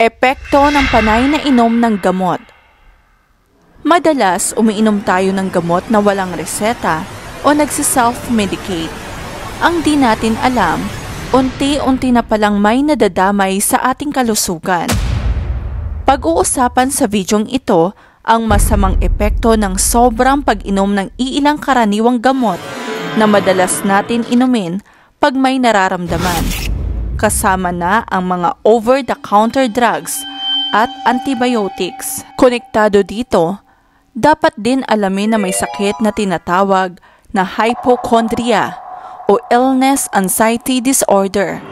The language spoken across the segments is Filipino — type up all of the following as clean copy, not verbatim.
Epekto ng panay na inom ng gamot. Madalas, umiinom tayo ng gamot na walang reseta o nagsiself-medicate. Ang di natin alam, unti-unti na palang may nadadamay sa ating kalusugan. Pag-uusapan sa videong ito ang masamang epekto ng sobrang pag-inom ng iilang karaniwang gamot na madalas natin inumin pag may nararamdaman. Kasama na ang mga over-the-counter drugs at antibiotics. Konektado dito, dapat din alamin na may sakit na tinatawag na hypochondria o illness anxiety disorder,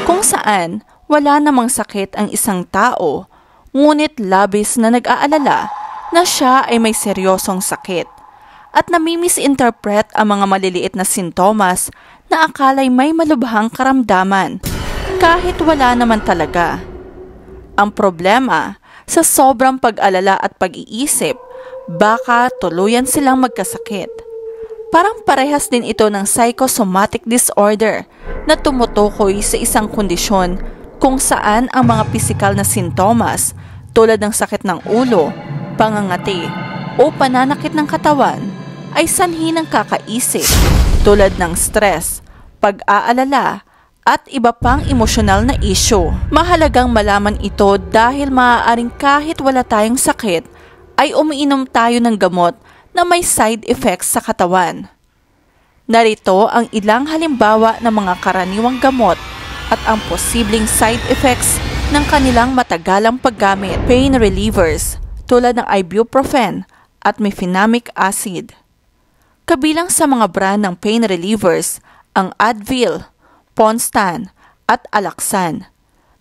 kung saan wala namang sakit ang isang tao, ngunit labis na nag-aalala na siya ay may seryosong sakit at namimisinterpret ang mga maliliit na sintomas na akala'y may malubhang karamdaman kahit wala naman talaga. Ang problema, sa sobrang pag-alala at pag-iisip, baka tuluyan silang magkasakit. Parang parehas din ito ng psychosomatic disorder na tumutukoy sa isang kondisyon kung saan ang mga pisikal na sintomas tulad ng sakit ng ulo, pangangati o pananakit ng katawan ay sanhi ng kakaisip tulad ng stress, pag-aalala at iba pang emosyonal na issue. Mahalagang malaman ito dahil maaaring kahit wala tayong sakit ay umiinom tayo ng gamot na may side effects sa katawan. Narito ang ilang halimbawa ng mga karaniwang gamot at ang posibleng side effects ng kanilang matagalang paggamit. Pain relievers tulad ng ibuprofen at mefenamic acid. Kabilang sa mga brand ng pain relievers ang Advil, Ponstan at Alaxan.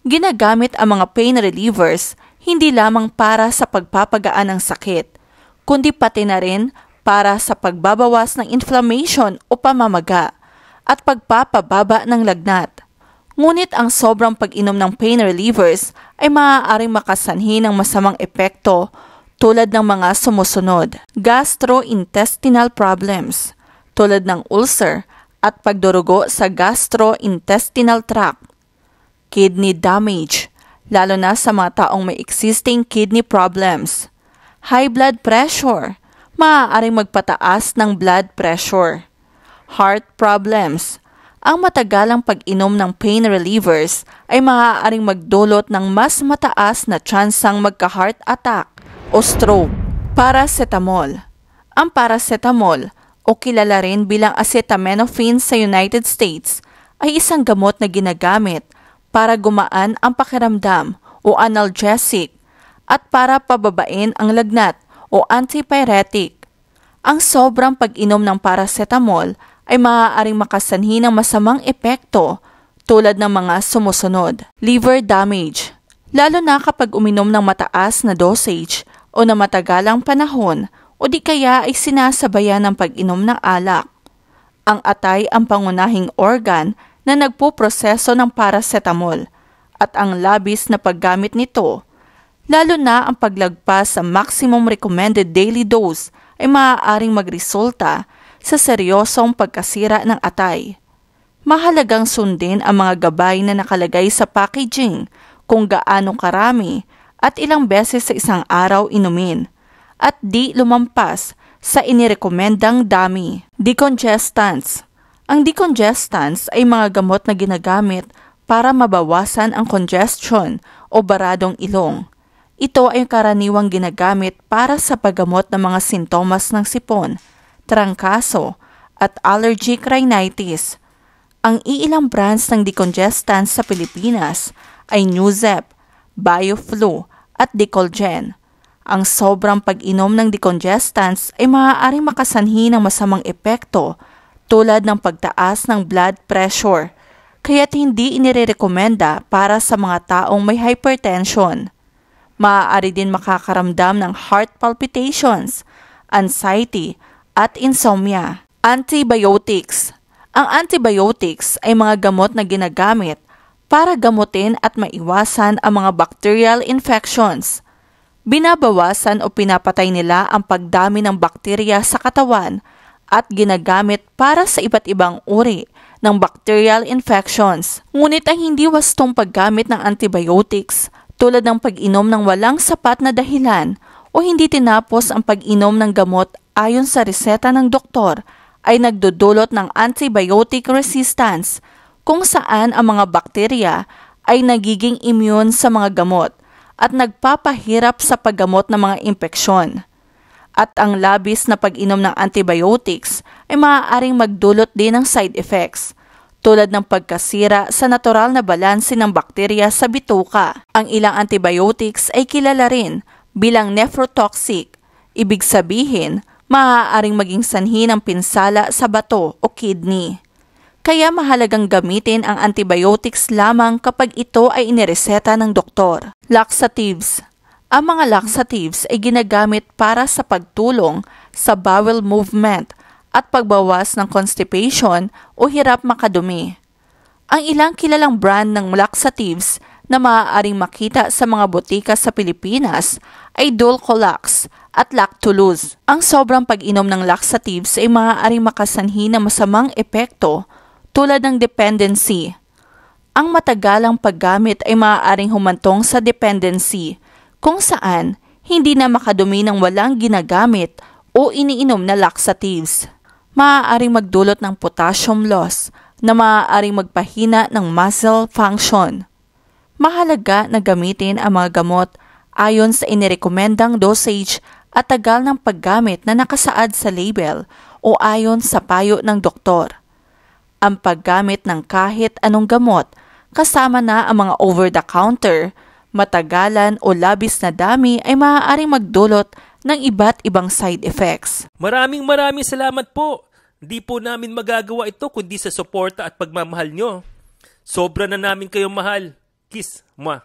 Ginagamit ang mga pain relievers hindi lamang para sa pagpapagaan ng sakit, kundi pati na rin para sa pagbabawas ng inflammation o pamamaga at pagpapababa ng lagnat. Ngunit ang sobrang pag-inom ng pain relievers ay maaaring makasanhi ng masamang epekto tulad ng mga sumusunod: gastrointestinal problems tulad ng ulcer at pagdurugo sa gastrointestinal tract, kidney damage, lalo na sa mga taong may existing kidney problems, high blood pressure, maaaring magpataas ng blood pressure, heart problems. Ang matagalang pag-inom ng pain relievers ay maaaring magdulot ng mas mataas na tsansang magka-heart attack o stroke. Paracetamol. Ang paracetamol o kilala rin bilang acetaminophen sa United States ay isang gamot na ginagamit para gumaan ang pakiramdam o analgesic at para pababain ang lagnat o antipyretic. Ang sobrang pag-inom ng paracetamol ay maaaring makasanhi ng masamang epekto tulad ng mga sumusunod: liver damage, lalo na kapag uminom ng mataas na dosage o na matagalang panahon o di kaya ay sinasabayan ng pag-inom ng alak. Ang atay ang pangunahing organ na nagpuproseso ng paracetamol at ang labis na paggamit nito, lalo na ang paglagpas sa maximum recommended daily dose, ay maaaring magresulta sa seryosong pagkasira ng atay. Mahalagang sundin ang mga gabay na nakalagay sa packaging kung gaano karami at ilang beses sa isang araw inumin, at di lumampas sa inirekomendang dami. Decongestants. Ang decongestants ay mga gamot na ginagamit para mabawasan ang congestion o baradong ilong. Ito ay karaniwang ginagamit para sa paggamot ng mga sintomas ng sipon, trangkaso, at allergic rhinitis. Ang iilang brands ng decongestants sa Pilipinas ay Nuzep, Bioflu, at Decolgen. Ang sobrang pag-inom ng decongestants ay maaaring makasanhi ng masamang epekto tulad ng pagtaas ng blood pressure, kaya't hindi inirekomenda para sa mga taong may hypertension. Maaari din makakaramdam ng heart palpitations, anxiety, at insomnia. Antibiotics. Ang antibiotics ay mga gamot na ginagamit para gamutin at maiwasan ang mga bacterial infections. Binabawasan o pinapatay nila ang pagdami ng bakterya sa katawan at ginagamit para sa iba't ibang uri ng bacterial infections. Ngunit ang hindi wastong paggamit ng antibiotics tulad ng pag-inom ng walang sapat na dahilan o hindi tinapos ang pag-inom ng gamot ayon sa reseta ng doktor ay nagdudulot ng antibiotic resistance kung saan ang mga bakterya ay nagiging immune sa mga gamot at nagpapahirap sa paggamot ng mga impeksyon. At ang labis na pag-inom ng antibiotics ay maaaring magdulot din ng side effects tulad ng pagkasira sa natural na balanse ng bakterya sa bituka. Ang ilang antibiotics ay kilala rin bilang nephrotoxic, ibig sabihin maaaring maging sanhi ng pinsala sa bato o kidney. Kaya mahalagang gamitin ang antibiotics lamang kapag ito ay inireseta ng doktor. Laxatives. Ang mga laxatives ay ginagamit para sa pagtulong sa bowel movement at pagbawas ng constipation o hirap makadumi. Ang ilang kilalang brand ng laxatives na maaaring makita sa mga botika sa Pilipinas ay Dulcolax at Lactulose. Ang sobrang pag-inom ng laxatives ay maaaring makasanhi ng masamang epekto tulad ng dependency. Ang matagalang paggamit ay maaaring humantong sa dependency kung saan hindi na makadumi ng walang ginagamit o iniinom na laxatives. Maaaring magdulot ng potassium loss na maaaring magpahina ng muscle function. Mahalaga na gamitin ang mga gamot ayon sa inirekomendang dosage at tagal ng paggamit na nakasaad sa label o ayon sa payo ng doktor. Ang paggamit ng kahit anong gamot kasama na ang mga over-the-counter, matagalan o labis na dami ay maaaring magdulot ng iba't ibang side effects. Maraming salamat po. Di po namin magagawa ito kundi sa suporta at pagmamahal nyo. Sobra na namin kayong mahal. Kiss, mwah.